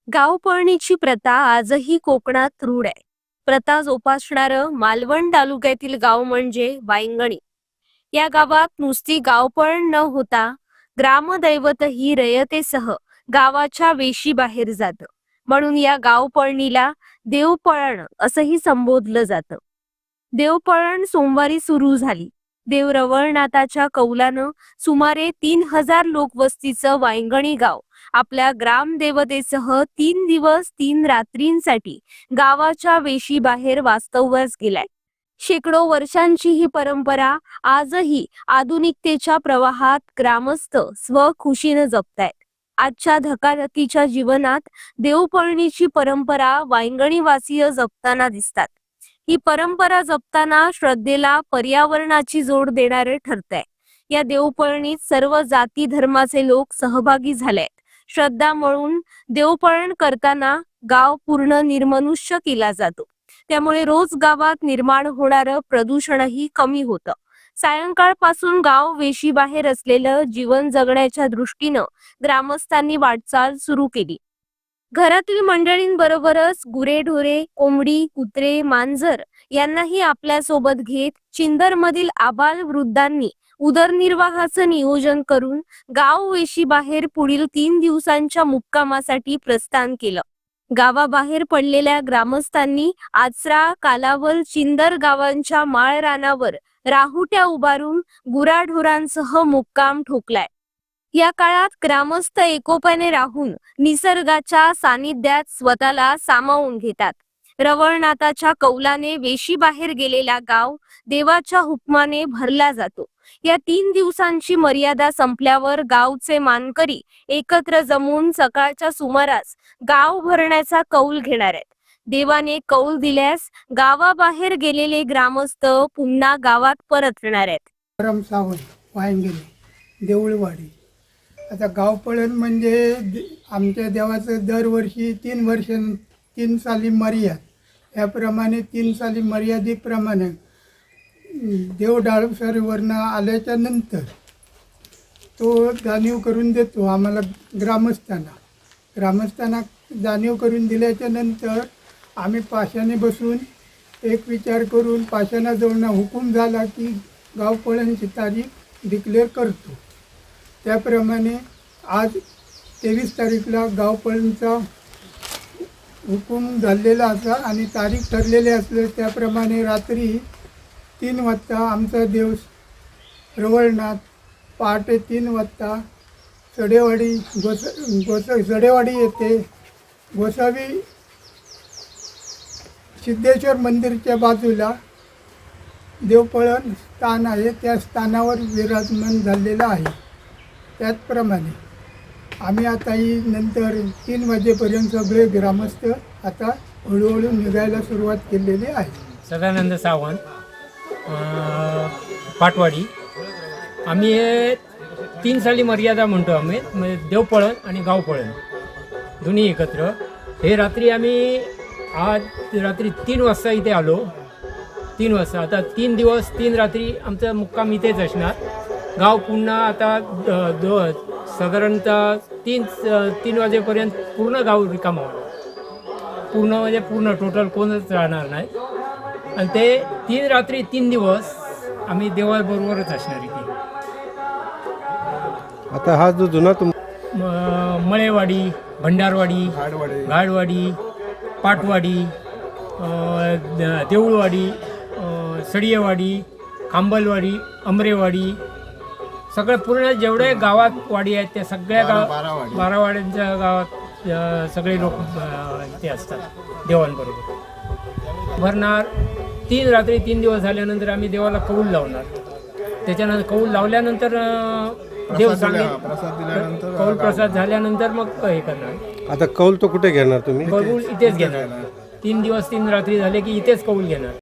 गावपळणीची प्रथा आजही कोकणात रूढ आहे. प्रथा जोपासणारं मालवण तालुक्यातील गाव म्हणजे वायंगणी. या गावात नुसती गावपळण न होता ग्रामदैवतही रयतेसह गावाच्या वेशी बाहेर जातं. म्हणून या गावपळणीला देवपळण असंही संबोधलं जातं. देवपळण सोमवारी सुरू झाली. देव रवळनाथाच्या कौलानं सुमारे 3000 लोकवस्तीचं वायंगणी गाव आपल्या ग्रामदेवतेसह 3 दिवस 3 रात्रींसाठी गावाच्या वेशी बाहेर वास्तव्यास गेलाय. शेकडो वर्षांची ही परंपरा आजही आधुनिकतेच्या प्रवाहात ग्रामस्थ स्वखुशीनं जपतायत. आजच्या धकाधकीच्या जीवनात देवपळणीची परंपरा वायंगणीवासीय जपताना दिसतात. ही परंपरा जपताना श्रद्धेला पर्यावरणाची जोड देणारे ठरतंय. या देवपळणीत सर्व जाती धर्माचे लोक सहभागी झालेत. श्रद्धा म्हणून देवपळण करताना गाव पूर्ण निर्मनुष्य केला जातो. त्यामुळे रोज गावात निर्माण होणारं प्रदूषणही कमी होतं. सायंकाळपासून गाव वेशी बाहेर असलेलं जीवन जगण्याच्या दृष्टीनं ग्रामस्थांनी वाटचाल सुरू केली. घरातील मंडळींबरोबरच गुरेढोरे, कोंबडी, कुत्रे, मांजर यांनाही आपल्या सोबत घेत चिंदरमधील आबाल वृद्धांनी उदरनिर्वाहाचं नियोजन करून गाव वेशी बाहेर पुढील 3 दिवसांच्या मुक्कामासाठी प्रस्थान केलं. गावाबाहेर पडलेल्या ग्रामस्थांनी आचरा, कालावल, चिंदर गावांच्या माळरानावर राहुट्या उभारून गुराढोरांसह मुक्काम ठोकलाय. या काळात ग्रामस्थ एकोप्याने राहून निसर्गाच्या सानिध्यात स्वतःला सामावून घेतात. रवळनाथाच्या कौलाने वेशी बाहेर गेलेला गाव देवाच्या हुकमाने भरला जातो. या 3 दिवसांची मर्यादा संपल्यावर गावचे मानकरी एकत्र जमून सकाळच्या सुमारास गाव भरण्याचा कौल घेणार आहेत. देवाने कौल दिल्यास गावाबाहेर गेलेले ग्रामस्थ पुन्हा गावात परतणार आहेत. परम सावंत, वायंगणी, देऊळवाडी. आता गावपळण म्हणजे आमच्या देवाचं दरवर्षी 3 साली मर्याद, याप्रमाणे 3 साली मर्यादेप्रमाणे देव डाळसरीवरनं आल्याच्या नंतर तो जाणीव करून देतो आम्हाला ग्रामस्थांना जाणीव करून दिल्याच्या नंतर आम्ही पाशाने बसून एक विचार करून पाशाणाजवळनं हुकूम झाला की गावपळणची तारीख डिक्लेअर करतो. त्याप्रमाणे आज 23 तारीखला गावपळणचा हुकूम झालेला असा आणि तारीख ठरलेली असले त्याप्रमाणे रात्री 3 वाजता आमचा देव रवळनाथ पहाटे 3 वाजता सडेवाडी सडेवाडी येथे गोसावी सिद्धेश्वर मंदिरच्या बाजूला देवपळण स्थान आहे, त्या स्थानावर विराजमान झालेला आहे. त्याचप्रमाणे आम्ही आता ही नंतर 3 वाजेपर्यंत सगळे ग्रामस्थ आता हळूहळू निघायला सुरुवात केलेली आहे. सदानंद सावंत, पाटवाडी. आम्ही हे 3 साली मर्यादा म्हणतो आम्ही, म्हणजे देवपळण आणि गावपळण दोन्ही एकत्र. हे रात्री आम्ही आज रात्री 3 वाजता इथे आलो. 3 वाजता आता 3 दिवस 3 रात्री आमचा मुक्काम इथेच असणार. गाव पुन्हा आता साधारणतः 3 वाजेपर्यंत पूर्ण गाव रिकामं होणार. पूर्ण म्हणजे पूर्ण टोटल कोणच राहणार नाही. आणि ते 3 रात्री 3 दिवस आम्ही देवाबरोबरच असणार इथे. आता हा जो जुना मळेवाडी, भंडारवाडी, गाडवाडी, पाटवाडी, देऊळवाडी, सडियेवाडी, खांबलवाडी, अमरेवाडी, सगळ्या पूर्ण जेवढे गावात वाडी आहेत त्या सगळ्या 12 वाड्यांच्या गावात सगळे लोक इथे असतात देवांबरोबर भरणार. 3 रात्री 3 दिवस झाल्यानंतर आम्ही देवाला कौल लावणार. त्याच्यानंतर कौल लावल्यानंतर देव कौल प्रसाद झाल्यानंतर मग हे करणार. आता कौल तो कुठे घेणार तुम्ही? कौल इथेच घेणार. 3 दिवस 3 रात्री झाले की इथेच कौल घेणार.